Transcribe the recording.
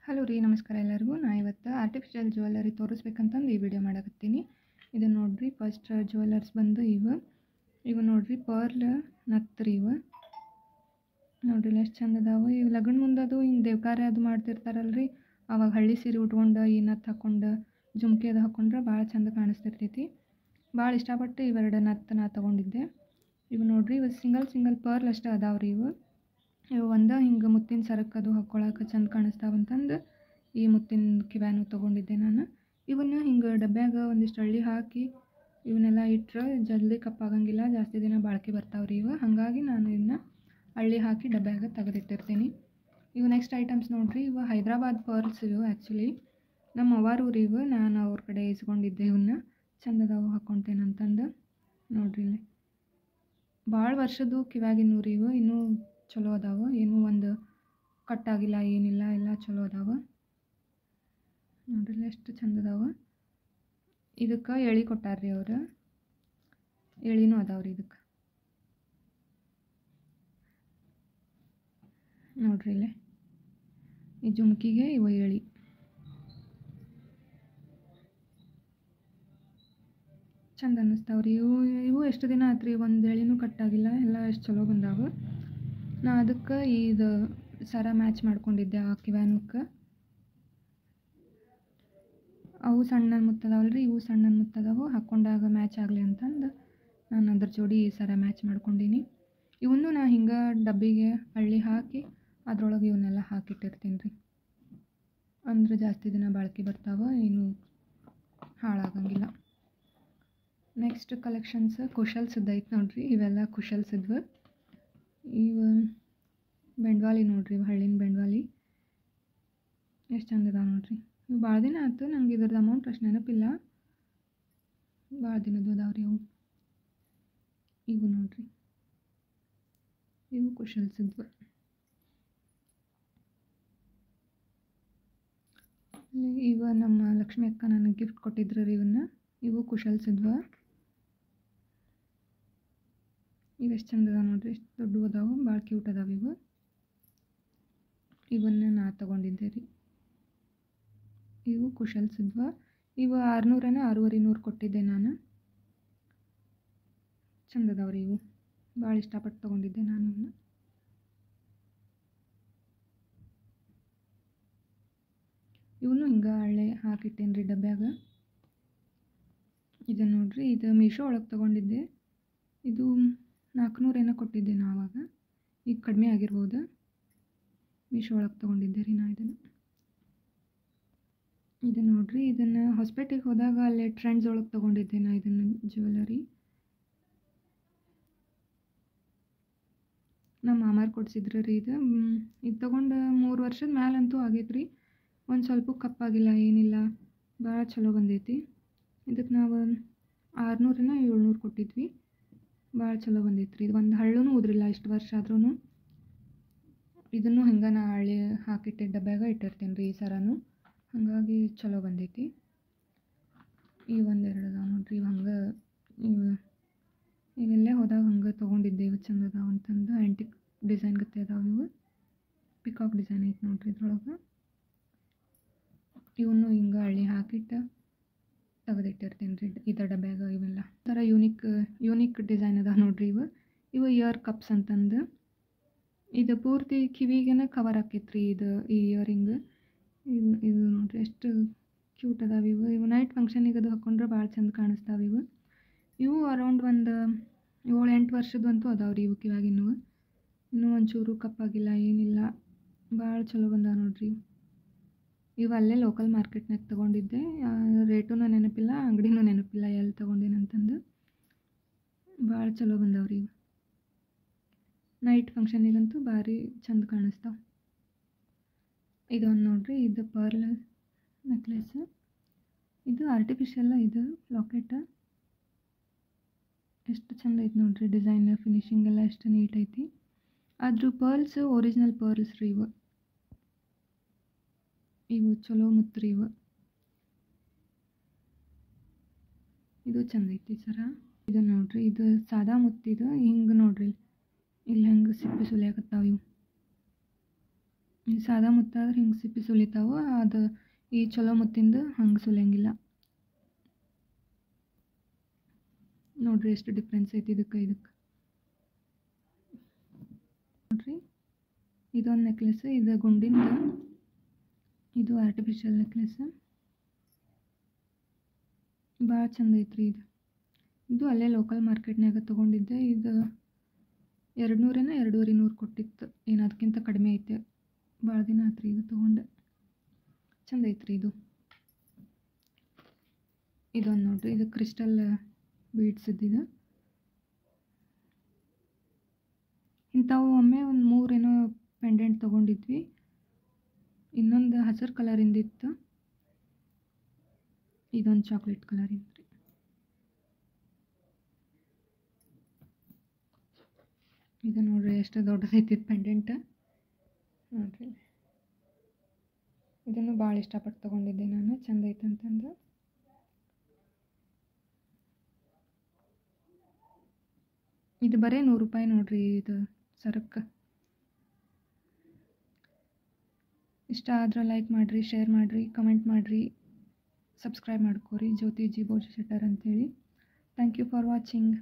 Hello ರೀ, ನಮಸ್ಕಾರ ಎಲ್ಲರಿಗೂ. ನಾನು ಇವತ್ತು ಆರ್ಟಿಫಿಷಿಯಲ್ ಜ್ಯುವೆಲ್ಲರಿ ತೋರಿಸ್ಬೇಕಂತಂದು ಈ ವಿಡಿಯೋ ಮಾಡಕತ್ತೀನಿ. ಇದು ನೋಡಿರಿ, ಫಸ್ಟ್ ಜ್ಯುವೆಲ್ಲರ್ಸ್ ಬಂದು ಇವು ನೋಡಿರಿ, ಪರ್ಲ್ ನತ್ತು ರೀ. ಇವು ನೋಡ್ರಿ ಎಷ್ಟು ಚಂದ ಅದಾವೆ. ಇವು ಲಗ್ನ ಮುಂದದು ಹಿಂಗೆ ದೇವ್ಕಾರ್ಯ ಅದು ಮಾಡ್ತಿರ್ತಾರಲ್ರಿ, ಅವಾಗ ಹಳ್ಳಿ ಸೀರೆ ಉಟ್ಕೊಂಡು ಈ ನತ್ತು ಹಾಕ್ಕೊಂಡು ಜುಮ್ಕಿ ಅದು ಹಾಕ್ಕೊಂಡ್ರೆ ಭಾಳ ಚಂದ ಕಾಣಿಸ್ತಿರ್ತೈತಿ. ಭಾಳ ಇಷ್ಟಪಟ್ಟು ಇವೆರಡು ನತ್ತು ನಾ ತೊಗೊಂಡಿದ್ದೆ. ಇವು ನೋಡಿರಿ, ಇವು ಸಿಂಗಲ್ ಪರ್ಲ್ ಅಷ್ಟೇ ಅದಾವ್ರಿ. ಇವು ಒಂದು ಹಿಂಗೆ ಮುತ್ತಿನ ಸರಕ್ಕೆ ಅದು ಹಾಕ್ಕೊಳಕ್ಕೆ ಚಂದ ಕಾಣಿಸ್ತಾವಂತಂದು ಈ ಮುತ್ತಿನ ಕಿವ್ಯಾನು ತೊಗೊಂಡಿದ್ದೆ ನಾನು. ಇವನ್ನ ಹಿಂಗೆ ಡಬ್ಬ್ಯಾಗ ಒಂದಿಷ್ಟು ಹಳ್ಳಿ ಹಾಕಿ ಇವನ್ನೆಲ್ಲ ಇಟ್ಟರೆ ಜಲ್ದಿ ಕಪ್ಪಾಗಂಗಿಲ್ಲ, ಜಾಸ್ತಿ ದಿನ ಬಾಳಿಕೆ ಬರ್ತಾವ್ರಿ ಇವು. ಹಾಗಾಗಿ ನಾನು ಇವನ್ನ ಹಳ್ಳಿ ಹಾಕಿ ಡಬ್ಬ್ಯಾಗ ತೆಗೆದಿಟ್ಟಿರ್ತೀನಿ. ಇವು ನೆಕ್ಸ್ಟ್ ಐಟಮ್ಸ್ ನೋಡಿರಿ, ಇವು ಹೈದ್ರಾಬಾದ್ ಪರ್ಲ್ಸ್. ಇವು ಆ್ಯಕ್ಚುಲಿ ನಮ್ಮ ಅವ್ವಾರೂರು ಇವು. ನಾನು ಅವ್ರ ಕಡೆ ಇಸ್ಕೊಂಡಿದ್ದೆ ಇವನ್ನ. ಚಂದದಾವು ಹಾಕ್ಕೊತೇನಂತಂದು ನೋಡ್ರಿ. ಇಲ್ಲಿ ಭಾಳ ವರ್ಷದ್ದು ಕಿವ್ಯಾಗಿನೂರು ಇವು, ಇನ್ನೂ ಚಲೋ ಅದಾವೆ. ಏನೂ ಒಂದು ಕಟ್ಟಾಗಿಲ್ಲ, ಏನಿಲ್ಲ, ಎಲ್ಲ ಚಲೋ ಅದಾವೆ ನೋಡ್ರಿ. ಎಷ್ಟು ಚಂದ ಅದಾವೆ. ಇದಕ್ಕೆ ಎಳೆ ಕೊಟ್ಟಾರ್ರಿ ಅವರು, ಎಳೆನೂ ಅದಾವ್ರಿ ಇದಕ್ಕೆ ನೋಡ್ರಿ. ಇಲ್ಲೇ ಈ ಜುಮ್ಕಿಗೆ ಇವು ಎಳೆ ಚಂದ ಅನ್ನಿಸ್ತಾವ್ರಿ. ಇವು ಎಷ್ಟು ದಿನ ಆತ್ರಿ, ಒಂದು ಎಳೆನೂ ಕಟ್ಟಾಗಿಲ್ಲ, ಎಲ್ಲ ಎಷ್ಟು ಚಲೋ ಬಂದಾವೆ. ನಾ ಅದಕ್ಕೆ ಇದು ಸರ ಮ್ಯಾಚ್ ಮಾಡ್ಕೊಂಡಿದ್ದೆ ಆ ಕಿವ್ಯಾನಕ್ಕೆ. ಅವು ಸಣ್ಣ ಮುತ್ತದಾವಲ್ರಿ, ಇವು ಸಣ್ಣ ಮುತ್ತದಾವು, ಹಾಕ್ಕೊಂಡಾಗ ಮ್ಯಾಚ್ ಆಗಲಿ ಅಂತಂದು ನಾನು ಅದ್ರ ಜೋಡಿ ಈ ಸರ ಮ್ಯಾಚ್ ಮಾಡ್ಕೊಂಡೀನಿ. ಇವನ್ನೂ ನಾ ಹಿಂಗೆ ಡಬ್ಬಿಗೆ ಹಳ್ಳಿ ಹಾಕಿ ಅದ್ರೊಳಗೆ ಇವನ್ನೆಲ್ಲ ಹಾಕಿಟ್ಟಿರ್ತೀನಿ ರೀ. ಅಂದ್ರೆ ಜಾಸ್ತಿ ದಿನ ಬಾಳಿಕೆ ಬರ್ತಾವೆ, ಏನು ಹಾಳಾಗಂಗಿಲ್ಲ. ನೆಕ್ಸ್ಟ್ ಕಲೆಕ್ಷನ್ಸ್ ಕುಶಲ್ಸದ್ದು ಐತೆ ನೋಡ್ರಿ. ಇವೆಲ್ಲ ಕುಶಲ್ಸಿದ್ವು. ಇವು ಬೆಂಡ್ವಾಲಿ ನೋಡ್ರಿ, ಇವು ಹಳ್ಳಿನ ಬೆಂಡ್ವಾಲಿ ಎಷ್ಟು ಚಂದ ಇದಾವೆ ನೋಡ್ರಿ. ಇವು ಭಾಳ ದಿನ ಆಯ್ತು, ನಂಗೆ ಇದ್ರದ್ದು ಅಮೌಂಟ್ ಅಷ್ಟು ನೆನಪಿಲ್ಲ, ಭಾಳ ದಿನದ್ದು ಅದಾವ್ರಿ ಅವು. ಇವು ನೋಡ್ರಿ, ಇವು ಕುಶಲ್ಸಿದ್ವು. ಇವು ನಮ್ಮ ಲಕ್ಷ್ಮಿ ಅಕ್ಕ ನನಗೆ ಗಿಫ್ಟ್ ಕೊಟ್ಟಿದ್ರು ರೀ ಇವನ್ನ. ಇವು ಕುಶಲ್ಸಿದ್ವು. ಇವೆಷ್ಟು ಚಂದ ಅದಾವೆ ನೋಡ್ರಿ, ಎಷ್ಟು ದೊಡ್ಡ ಅದಾವೆ, ಭಾಳ ಕ್ಯೂಟ್ ಅದಾವೆ ಇವು. ಇವನ್ನ ನಾ ತೊಗೊಂಡಿದ್ದೆ ರೀ. ಇವು ಕುಶಲ್ಸಿದ್ವು. ಇವು 600 6,500 ಕೊಟ್ಟಿದ್ದೆ ನಾನು. ಚಂದ ಅದಾವ್ರಿ ಇವು, ಭಾಳ ಇಷ್ಟಪಟ್ಟು ತೊಗೊಂಡಿದ್ದೆ ನಾನು ಇವನ್ನ. ಇವನು ಹಿಂಗೆ ಹಳ್ಳಿ ಹಾಕಿಟ್ಟೇನೆ ರೀ ಡಬ್ಬ್ಯಾಗ. ಇದನ್ನು ನೋಡ್ರಿ, ಇದು ಮೀಶೋ ಒಳಗೆ ತೊಗೊಂಡಿದ್ದೆ. ಇದು 400 ಏನೋ ಕೊಟ್ಟಿದ್ದೆ ನಾ ಆವಾಗ, ಈಗ ಕಡಿಮೆ ಆಗಿರ್ಬೋದು. ಮೀಶೋ ಒಳಗೆ ತೊಗೊಂಡಿದ್ದೆ ರೀ ನಾ ಇದನ್ನು ನೋಡ್ರಿ. ಇದನ್ನು ಹೊಸಪೇಟೆಗೆ ಹೋದಾಗ ಅಲ್ಲೇ ಟ್ರೆಂಡ್ಸ್ ಒಳಗೆ ತೊಗೊಂಡಿದ್ದೆ ನಾ ಇದನ್ನು ಜ್ಯುವೆಲ್ಲರಿ. ನಮ್ಮ ಮಾಮಾರು ಕೊಡಿಸಿದ್ರು ರೀ ಇದು. ತೊಗೊಂಡು 3 ವರ್ಷದ ಮ್ಯಾಲಂತೂ ಆಗೈತೆ ರೀ. ಒಂದು ಸ್ವಲ್ಪ ಕಪ್ಪಾಗಿಲ್ಲ, ಏನಿಲ್ಲ, ಭಾಳ ಚಲೋ ಬಂದೈತಿ. ಇದಕ್ಕೆ ನಾವು 600 700 ಕೊಟ್ಟಿದ್ವಿ. ಭಾಳ ಚಲೋ ಬಂದೈತೆ ರೀ. ಇದು ಒಂದು ಹಳ್ಳೂ ಉದ್ರಿಲ್ಲ ಇಷ್ಟು ವರ್ಷ ಆದ್ರೂ. ಇದನ್ನು ಹಿಂಗೆ ನಾ ಹಳ್ಳಿ ಹಾಕಿಟ್ಟೆ ಡಬ್ಬ್ಯಾಗ ಇಟ್ಟಿರ್ತೀನಿ ರೀ ಈ ಸರನು. ಹಾಗಾಗಿ ಚಲೋ ಬಂದೈತಿ. ಈ ಒಂದೆರಡು ಅದಾವೆ ನೋಡ್ರಿ, ಇವು ಹಂಗೆ ಇವೆಲ್ಲೇ ಹೋದಾಗ ಹಂಗೆ ತೊಗೊಂಡಿದ್ದೆ. ಇವು ಚಂದ ಅದಾವೆ ಅಂತಂದು ಆ್ಯಂಟಿಕ್ ಡಿಸೈನ್ ಗತ್ತೆ ಅದಾವೆ ಇವು. ಪಿಕಾಕ್ ಡಿಸೈನ್ ಐತೆ ನೋಡ್ರಿ ಇದ್ರೊಳಗೆ. ಇವನು ಹಿಂಗೆ ಹಳ್ಳಿ ಹಾಕಿಟ್ಟು ತೆಗೆದಿಟ್ಟಿರ್ತೀನಿ ರೀ ಇದರ ಡಬ್ಬ್ಯಾಗ. ಇವೆಲ್ಲ ಥರ ಯೂನಿಕ್ ಡಿಸೈನ್ ಅದಾವೆ ನೋಡ್ರಿ. ಇವು ಇಯರ್ ಕಪ್ಸ್ ಅಂತಂದು. ಇದು ಪೂರ್ತಿ ಕಿವಿಗೇನೆ ಕವರ್ ಆಕೈತ್ರಿ ಇದು, ಈ ಇಯರಿಂಗ್. ಇದು ನೋಡ್ರಿ ಎಷ್ಟು ಕ್ಯೂಟ್ ಅದಾವೆ ಇವು. ನೈಟ್ ಫಂಕ್ಷನಿಗೆ ಅದು ಹಾಕ್ಕೊಂಡ್ರೆ ಭಾಳ ಚಂದ ಕಾಣಿಸ್ತಾವೆ ಇವು. ಅರೌಂಡ್ ಒಂದು 7-8 ವರ್ಷದಂತೂ ಅದಾವ್ರಿ ಇವು ಕಿವಾಗಿನವು. ಇನ್ನೂ ಒಂಚೂರು ಕಪ್ಪಾಗಿಲ್ಲ, ಏನಿಲ್ಲ, ಭಾಳ ಚಲೋ ಬಂದಾವೆ ನೋಡ್ರಿ ಇವು. ಅಲ್ಲೇ ಲೋಕಲ್ ಮಾರ್ಕೆಟ್ನಾಗ ತೊಗೊಂಡಿದ್ದೆ. ರೇಟೂ ನೆನಪಿಲ್ಲ, ಅಂಗಡಿನೂ ನೆನಪಿಲ್ಲ ಎಲ್ಲಿ ತೊಗೊಂಡೇನಂತಂದು. ಭಾಳ ಚಲೋ ಬಂದಾವ್ರಿ ಇವು. ನೈಟ್ ಫಂಕ್ಷನಿಗಂತೂ ಭಾರಿ ಚಂದ ಕಾಣಿಸ್ತಾವೆ. ಇದೊಂದು ನೋಡ್ರಿ, ಇದು ಪರ್ಲ್ ನೆಕ್ಲೆಸ್. ಇದು ಆರ್ಟಿಫಿಷಿಯಲ್, ಇದು ಲಾಕೆಟ್. ಎಷ್ಟು ಚಂದ ಐತೆ ನೋಡ್ರಿ, ಡಿಸೈನ್ ಫಿನಿಶಿಂಗ್ ಎಲ್ಲ ಎಷ್ಟು ನೀಟ್ ಐತಿ. ಆದರೂ ಪರ್ಲ್ಸ್ ಒರಿಜಿನಲ್ ಪರ್ಲ್ಸ್ ರೀ ಇವು ಚಲೋ ಮುತ್ರಿ ಇವು. ಇದು ಚಂದ ಐತಿ ಸರ. ಇದು ನೋಡ್ರಿ, ಇದು ಸಾದಾ ಮುತ್ತಿದು. ಹಿಂಗೆ ನೋಡ್ರಿ, ಇಲ್ಲಿ ಹೆಂಗೆ ಸಿಪ್ಪೆ ಸುಲಿಯಾಕತ್ತಾವ ಇವು. ಈ ಸಾದಾ ಮುತ್ತಾದ್ರೆ ಹಿಂಗೆ ಸಿಪ್ಪಿ ಸುಲಿತಾವೆ, ಅದು ಈ ಚಲೋ ಮುತ್ತಿಂದು ಹಂಗೆ ಸುಲಿಯಂಗಿಲ್ಲ. ನೋಡ್ರಿ ಎಷ್ಟು ಡಿಫ್ರೆನ್ಸ್ ಐತಿ ಇದಕ್ಕೆ ನೋಡ್ರಿ. ಇದೊಂದು ನೆಕ್ಲೆಸ್, ಇದು ಗುಂಡಿಂದ, ಇದು ಆರ್ಟಿಫಿಷಿಯಲ್ ನೆಕ್ಲೆಸ್. ಭಾಳ ಚಂದ ಐತ್ರಿ ಇದು ಅಲ್ಲೇ ಲೋಕಲ್ ಮಾರ್ಕೆಟ್ನಾಗ ತೊಗೊಂಡಿದ್ದೆ. ಇದು 200 200 ಕೊಟ್ಟಿತ್ತು, ಏನು ಅದಕ್ಕಿಂತ ಕಡಿಮೆ ಐತೆ. ಭಾಳ ದಿನ ಆತ್ರಿ ಇದು ತೊಗೊಂಡೆ. ಚಂದ ಐತ್ರಿ ಇದೊಂದು ನೋಡ್ರಿ, ಇದು ಕ್ರಿಸ್ಟಲ್ ಬೀಡ್ಸ್ ಇದ್ದಿದ್ದು. ಇಂಥವು ಒಮ್ಮೆ ಒಂದು 3 ಏನೋ ಪೆಂಡೆಂಟ್ ತೊಗೊಂಡಿದ್ವಿ. ಇನ್ನೊಂದು ಹಸಿರು ಕಲರಿಂದಿತ್ತು, ಇದೊಂದು ಚಾಕ್ಲೇಟ್ ಕಲರಿಂದ್ರಿ. ಇದು ನೋಡ್ರಿ ಎಷ್ಟು ದೊಡ್ಡದೈತಿ ಪೆಂಡೆಂಟ್ ನೋಡ್ರಿ. ಇದನ್ನು ಭಾಳ ಇಷ್ಟಪಟ್ಟು ತೊಗೊಂಡಿದ್ದೆ ನಾನು, ಚಂದ ಐತಂತಂದು. ಇದು ಬರೀ 100 ರೂಪಾಯಿ ನೋಡ್ರಿ ಇದು ಸರಕ್ಕೆ. ಇಷ್ಟ ಆದ್ರೆ ಲೈಕ್ ಮಾಡಿರಿ, ಶೇರ್ ಮಾಡಿರಿ, ಕಮೆಂಟ್ ಮಾಡಿರಿ, ಸಬ್ಸ್ಕ್ರೈಬ್ ಮಾಡ್ಕೊರಿ. ಜ್ಯೋತಿ ಜಿ ಬೋಜ ಶೆಟ್ಟರ್ ಅಂತೇಳಿ. Thank you for watching.